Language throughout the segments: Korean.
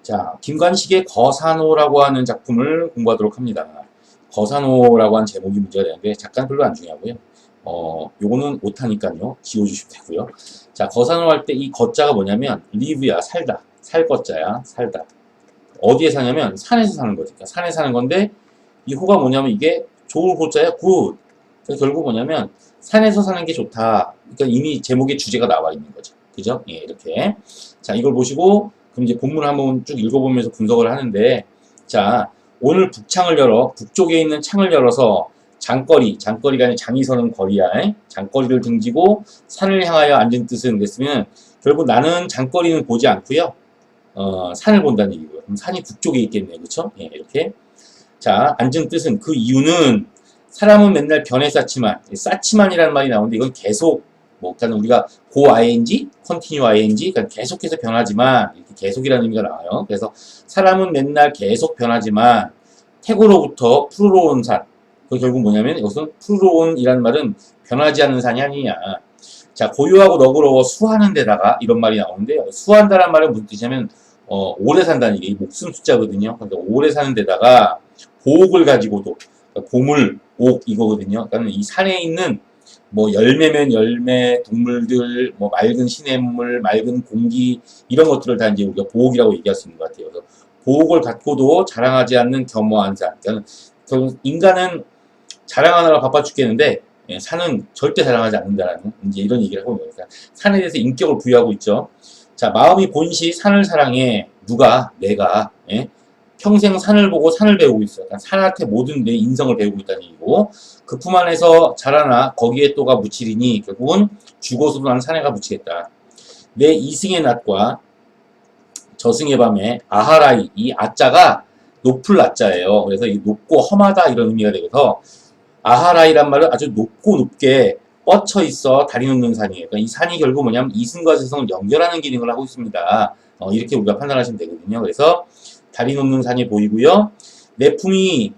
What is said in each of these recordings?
자, 김관식의 거산호라고 하는 작품을 공부하도록 합니다. 거산호라고 하는 제목이 문제가 되는데 작가는 별로 안 중요하고요. 요거는 못하니까요. 지워주시면 되고요. 자, 거산호 할 때 이 거자가 뭐냐면 live야, 살다. 살 거자야, 살다. 어디에 사냐면 산에서 사는 거지. 그러니까 산에 사는 건데 이 호가 뭐냐면 이게 좋은 호자야, 굿. 그래서 결국 뭐냐면 산에서 사는 게 좋다. 그러니까 이미 제목에 주제가 나와 있는 거죠. 그죠? 예, 이렇게. 자, 이걸 보시고 그럼 이제 본문을 한번 쭉 읽어보면서 분석을 하는데, 자, 오늘 북창을 열어, 북쪽에 있는 창을 열어서 장거리가 아니라 장이 서는 거리야. 장거리를 등지고 산을 향하여 앉은 뜻은 그랬으면 결국 나는 장거리는 보지 않고요. 산을 본다는 얘기고요. 그럼 산이 북쪽에 있겠네요. 그쵸? 예, 이렇게. 자, 앉은 뜻은 그 이유는 사람은 맨날 변해 쌓지만이라는 말이 나오는데 이건 계속 그러니까 우리가 go ing, continue ing, 그러니까 계속해서 변하지만 이렇게 계속이라는 의미가 나와요. 그래서 사람은 맨날 계속 변하지만 태고로부터 푸르러 온 산. 그 결국 뭐냐면 이것은 푸르러 온이라는 말은 변하지 않는 산이 아니냐. 자, 고요하고 너그러워 수하는 데다가 이런 말이 나오는데 수한다는 말은 무슨 뜻이냐면 오래 산다는 얘기, 목숨 숫자거든요. 그러니까 오래 사는 데다가 보옥을 가지고도 그러니까 보물, 옥 이거거든요. 그러니까 이 산에 있는 뭐 열매면 열매, 동물들, 뭐 맑은 시냇물, 맑은 공기 이런 것들을 다 이제 우리가 보옥이라고 얘기할 수 있는 것 같아요. 그래서 보옥을 갖고도 자랑하지 않는 겸허한 산. 그러니까 인간은 자랑하느라 바빠 죽겠는데 산은 절대 자랑하지 않는다라는 이제 이런 얘기를 하고 있는 거니까 산에 대해서 인격을 부여하고 있죠. 자, 마음이 본시 산을 사랑해. 누가? 내가. 예? 평생 산을 보고 산을 배우고 있어요. 그러니까 산한테 모든 내 인성을 배우고 있다는 얘기고 그 품 안에서 자라나 거기에 또가 묻히리니 결국은 죽어서도 난 산에가 묻히겠다. 내 이승의 낮과 저승의 밤에 아하라이 이 아자가 높을 아자예요. 그래서 이 높고 험하다 이런 의미가 되어서 아하라이란 말은 아주 높고 높게 뻗쳐 있어 다리 놓는 산이에요. 그러니까 이 산이 결국 뭐냐면 이승과 저승을 연결하는 기능을 하고 있습니다. 이렇게 우리가 판단하시면 되거든요. 그래서 다리 놓는 산이 보이고요. 네 품이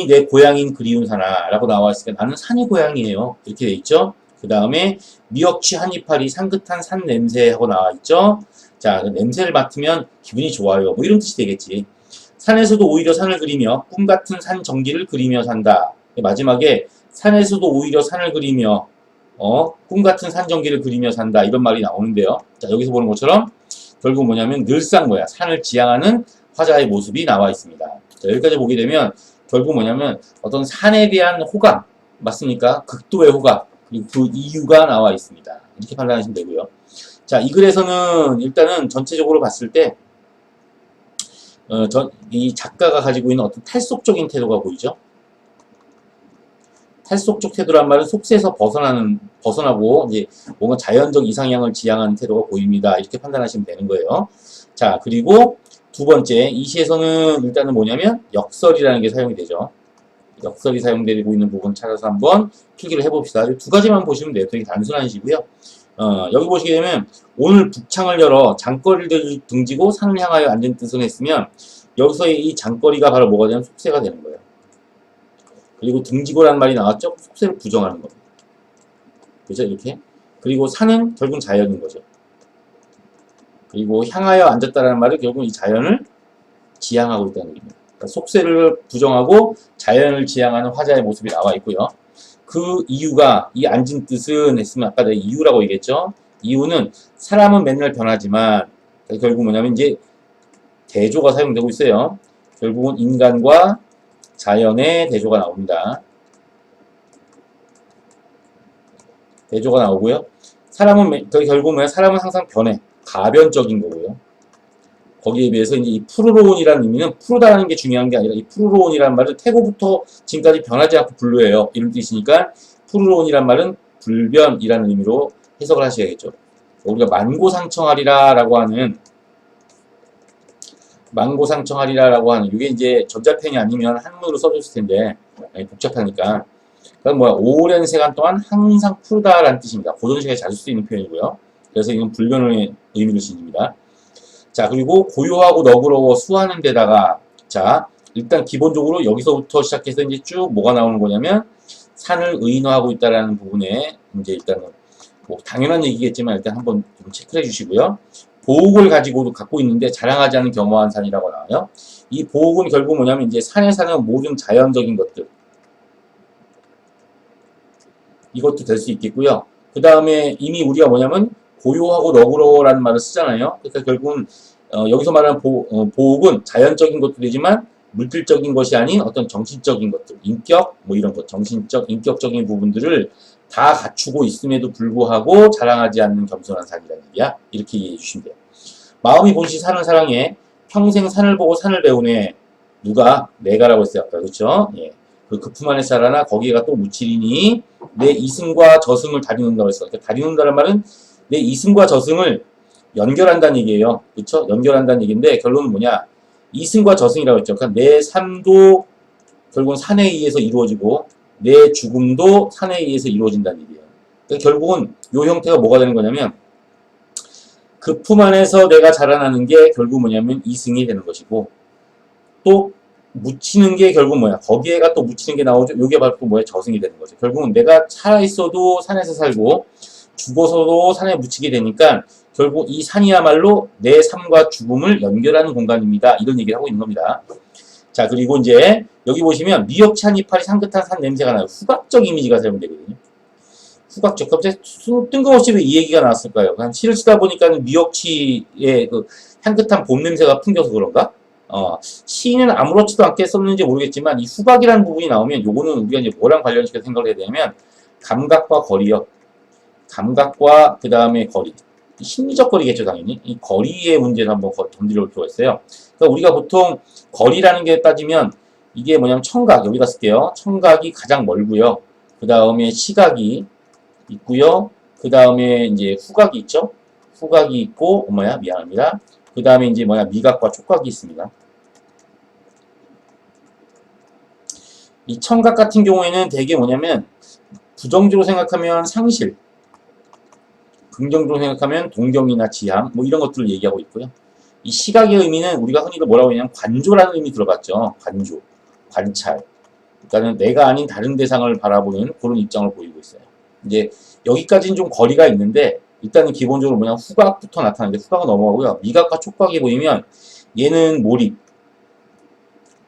내 고향인 그리운 산아 라고 나와 있으니까 나는 산이 고향이에요. 이렇게 돼 있죠. 그 다음에 미역취 한 이파리 산긋한 산 냄새 하고 나와 있죠. 자, 그 냄새를 맡으면 기분이 좋아요. 뭐 이런 뜻이 되겠지. 산에서도 오히려 산을 그리며 꿈 같은 산 전기를 그리며 산다. 마지막에 산에서도 오히려 산을 그리며 꿈 같은 산 전기를 그리며 산다. 이런 말이 나오는데요. 자, 여기서 보는 것처럼 결국 뭐냐면 늘상 산을 지향하는 화자의 모습이 나와 있습니다. 자, 여기까지 보게 되면 결국 뭐냐면 어떤 산에 대한 호감, 맞습니까? 극도의 호감, 그리고 그 이유가 나와 있습니다. 이렇게 판단하시면 되고요. 자, 이 글에서는 일단은 전체적으로 봤을 때 이 작가가 가지고 있는 어떤 탈속적인 태도가 보이죠? 탈속적 태도란 말은 속세에서 벗어나고 이제 뭔가 자연적 이상향을 지향하는 태도가 보입니다. 이렇게 판단하시면 되는 거예요. 자, 그리고 두 번째, 이 시에서는 일단은 뭐냐면 역설이라는 게 사용이 되죠. 역설이 사용되고 있는 부분 찾아서 한번 필기를 해봅시다. 이 두 가지만 보시면 돼요. 되게 단순한 시고요. 여기 보시게 되면 오늘 북창을 열어 장거리를 등지고 산을 향하여 앉은 뜻을 했으면 여기서의 이 장거리가 바로 뭐가 되냐면 속세가 되는 거예요. 그리고 등지고라는 말이 나왔죠? 속세를 부정하는 겁니다. 그죠? 이렇게. 그리고 산은 결국 자연인 거죠. 그리고 향하여 앉았다라는 말은 결국 이 자연을 지향하고 있다는 얘기입니다. 그러니까 속세를 부정하고 자연을 지향하는 화자의 모습이 나와 있고요. 그 이유가 이 앉은 뜻은 했으면 아까 내가 이유라고 얘기했죠. 이유는 사람은 맨날 변하지만 결국 뭐냐면 이제 대조가 사용되고 있어요. 결국은 인간과 자연의 대조가 나옵니다. 대조가 나오고요. 결국 뭐야? 사람은 항상 변해. 가변적인 거고요. 거기에 비해서 이제 이 푸르로온이라는 의미는 푸르다라는 게 중요한 게 아니라 이 푸르로온이라는 말은 태고부터 지금까지 변하지 않고 불루해요. 이런 뜻이니까 푸르로온이라는 말은 불변이라는 의미로 해석을 하셔야겠죠. 우리가 만고상청하리라라고 하는 이게 이제 전자펜이 아니면 한문으로 써줬을 텐데 복잡하니까. 그건 뭐야? 오랜 시간 동안 항상 푸르다라는 뜻입니다. 고전 시간에 자주 쓰이는 표현이고요. 그래서 이건 불변의 의미를 지닙니다. 자, 그리고 고요하고 너그러워 수하는 데다가 자, 일단 기본적으로 여기서부터 시작해서 이제 쭉 뭐가 나오는 거냐면 산을 의인화하고 있다라는 부분에 이제 일단은 뭐 당연한 얘기겠지만 일단 한번 좀 체크해 주시고요. 보옥을 갖고 있는데 자랑하지 않는 겸허한 산이라고 나와요. 이 보옥은 결국 뭐냐면 이제 산에 사는 모든 자연적인 것들, 이것도 될 수 있겠고요. 그 다음에 이미 우리가 뭐냐면 고요하고 너그러워라는 말을 쓰잖아요. 그러니까 결국은 여기서 말하는 보옥은 자연적인 것도 되지만 물질적인 것이 아닌 어떤 정신적인 것들, 인격 뭐 이런 것, 정신적, 인격적인 부분들을 다 갖추고 있음에도 불구하고 자랑하지 않는 겸손한 산이라는 얘기야. 이렇게 이해해 주시면 돼요. 마음이 본시 산을 사랑해 평생 산을 보고 산을 배우네. 누가? 내가라고 했어요. 아까 그렇죠? 예. 그 품 안에 자라나 거기가 또 묻히리니 내 이승과 저승을 다리는다고 했어. 그러니까 다리는다는 말은 내 이승과 저승을 연결한다는 얘기예요. 그렇죠? 연결한다는 얘기인데 결론은 뭐냐? 이승과 저승이라고 했죠. 그러니까 내 삶도 결국은 산에 의해서 이루어지고 내 죽음도 산에 의해서 이루어진다는 얘기예요. 그러니까 결국은 이 형태가 뭐가 되는 거냐면 그 품 안에서 내가 자라나는 게 결국 뭐냐면 이승이 되는 것이고 또 묻히는 게 결국 뭐야? 거기에가 또 묻히는 게 나오죠. 요게 바로 또 뭐야? 저승이 되는 거죠. 결국은 내가 살아있어도 산에서 살고 죽어서도 산에 묻히게 되니까 결국 이 산이야말로 내 삶과 죽음을 연결하는 공간입니다. 이런 얘기를 하고 있는 겁니다. 자, 그리고 이제 여기 보시면 미역치 한 이파리 향긋한 산 냄새가 나요. 후각적 이미지가 사용되거든요. 후각적. 갑자기 뜬금없이 왜 이 얘기가 나왔을까요? 그냥 시를 쓰다 보니까 미역치의 그 향긋한 봄 냄새가 풍겨서 그런가? 시인은 아무렇지도 않게 썼는지 모르겠지만 이 후각이라는 부분이 나오면 요거는 우리가 이제 뭐랑 관련시켜서 생각을 해야 되냐면 감각과 거리요. 감각과 그 다음에 거리. 심리적 거리겠죠, 당연히. 이 거리의 문제를 한번 건드려 볼 필요가 있어요. 그러니까 우리가 보통 거리라는 게 따지면 이게 뭐냐면 청각, 여기다 쓸게요. 청각이 가장 멀고요. 그 다음에 시각이 있고요. 그 다음에 이제 후각이 있죠. 후각이 있고, 미안합니다. 그 다음에 이제 미각과 촉각이 있습니다. 이 청각 같은 경우에는 되게 뭐냐면 부정적으로 생각하면 상실, 긍정적으로 생각하면 동경이나 지향 뭐 이런 것들을 얘기하고 있고요. 이 시각의 의미는 우리가 흔히도 뭐라고 하냐면 관조라는 의미 들어봤죠. 관조, 관찰. 그러니까는 내가 아닌 다른 대상을 바라보는 그런 입장을 보이고 있어요. 이제 여기까지는 좀 거리가 있는데 일단은 기본적으로 뭐냐 후각부터 나타나는데 후각은 넘어가고요. 미각과 촉각이 보이면 얘는 몰입.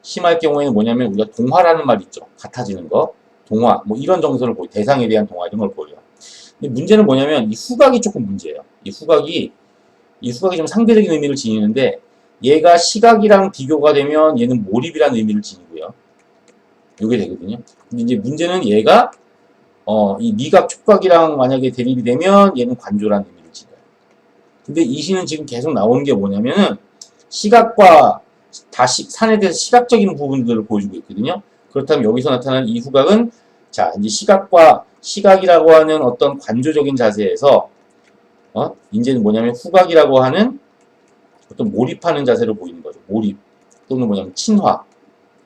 심할 경우에는 뭐냐면 우리가 동화라는 말 있죠. 같아지는 거. 동화. 뭐 이런 정서를 보여. 대상에 대한 동화 이런 걸 보여요. 근데 문제는 뭐냐면 이 후각이 조금 문제예요. 이 후각이 좀 상대적인 의미를 지니는데 얘가 시각이랑 비교가 되면 얘는 몰입이라는 의미를 지니고요. 요게 되거든요. 근데 이제 문제는 얘가 이 미각 촉각이랑 만약에 대립이 되면 얘는 관조라는 의미를 지녀요. 근데 이 시는 지금 계속 나오는 게 뭐냐면은 시각과 산에 대해서 시각적인 부분들을 보여주고 있거든요. 그렇다면 여기서 나타나는 이 후각은 자, 이제 시각이라고 하는 어떤 관조적인 자세에서 이제는 뭐냐면 후각이라고 하는 어떤 몰입하는 자세를 보이는 거죠. 몰입 또는 뭐냐면 친화.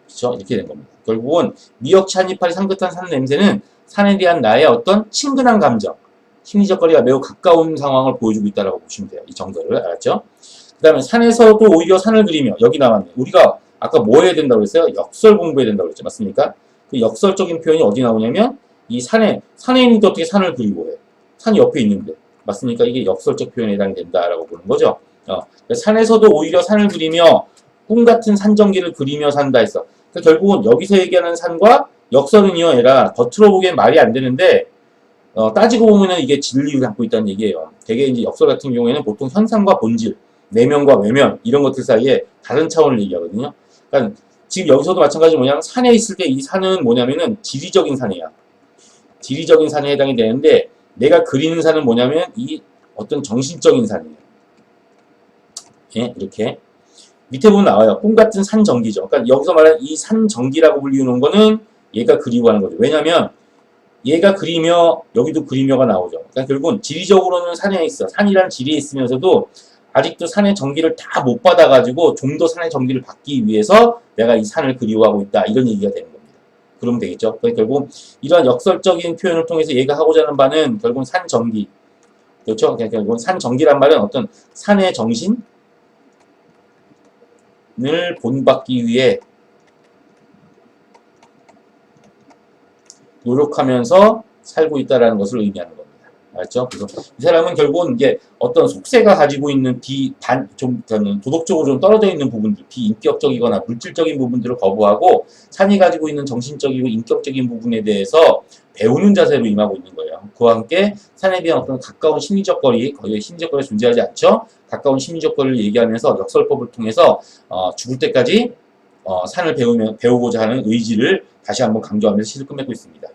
그렇죠? 이렇게 된 겁니다. 결국은 미역치 한 이파리 향긋한 산 냄새는 산에 대한 나의 어떤 친근한 감정, 심리적 거리가 매우 가까운 상황을 보여주고 있다고 보시면 돼요. 이 정도를 알았죠? 그 다음에 산에서도 오히려 산을 그리며 여기 나왔네. 우리가 아까 뭐 해야 된다고 그랬어요? 역설 공부해야 된다고 그랬죠. 맞습니까? 그 역설적인 표현이 어디 나오냐면 이 산에 있는데 어떻게 산을 그리고 해? 산이 옆에 있는데. 맞습니까? 이게 역설적 표현에 해당이 된다라고 보는 거죠. 산에서도 오히려 산을 그리며 꿈 같은 산전기를 그리며 산다 했어. 그러니까 결국은 여기서 얘기하는 산과 역설은요, 얘라 겉으로 보기엔 말이 안 되는데 따지고 보면은 이게 진리를 갖고 있다는 얘기예요. 되게 이제 역설 같은 경우에는 보통 현상과 본질, 내면과 외면 이런 것들 사이에 다른 차원을 얘기하거든요. 그러니까 지금 여기서도 마찬가지로 뭐냐면 산에 있을 때 이 산은 뭐냐면은 지리적인 산이야. 지리적인 산에 해당이 되는데 내가 그리는 산은 뭐냐면 이 어떤 정신적인 산이에요. 예, 이렇게 밑에 보면 나와요. 꿈 같은 산전기죠. 그러니까 여기서 말하는 이 산전기라고 불리우는 거는 얘가 그리워하는 거죠. 왜냐면 얘가 그리며 여기도 그리며가 나오죠. 그러니까 결국은 지리적으로는 산에 있어. 산이란 지리에 있으면서도 아직도 산의 전기를 다 못 받아가지고 좀 더 산의 전기를 받기 위해서 내가 이 산을 그리워하고 있다. 이런 얘기가 되는 겁니다. 그러면 되겠죠. 그러니까 결국 이러한 역설적인 표현을 통해서 얘가 하고자 하는 바는 결국은 산전기. 그렇죠? 그러니까 결국은 산전기란 말은 어떤 산의 정신을 본받기 위해 노력하면서 살고 있다는 것을 의미하는 겁니다. 알죠? 그래서 이 사람은 결국은 이게 어떤 속세가 가지고 있는 저는 도덕적으로 좀 떨어져 있는 부분들, 비인격적이거나 물질적인 부분들을 거부하고 산이 가지고 있는 정신적이고 인격적인 부분에 대해서 배우는 자세로 임하고 있는 거예요. 그와 함께 산에 대한 어떤 가까운 심리적 거리, 거의 심리적 거리가 존재하지 않죠? 가까운 심리적 거리를 얘기하면서 역설법을 통해서 죽을 때까지 산을 배우고자 하는 의지를 다시 한번 강조하면서 시를 끝맺고 있습니다.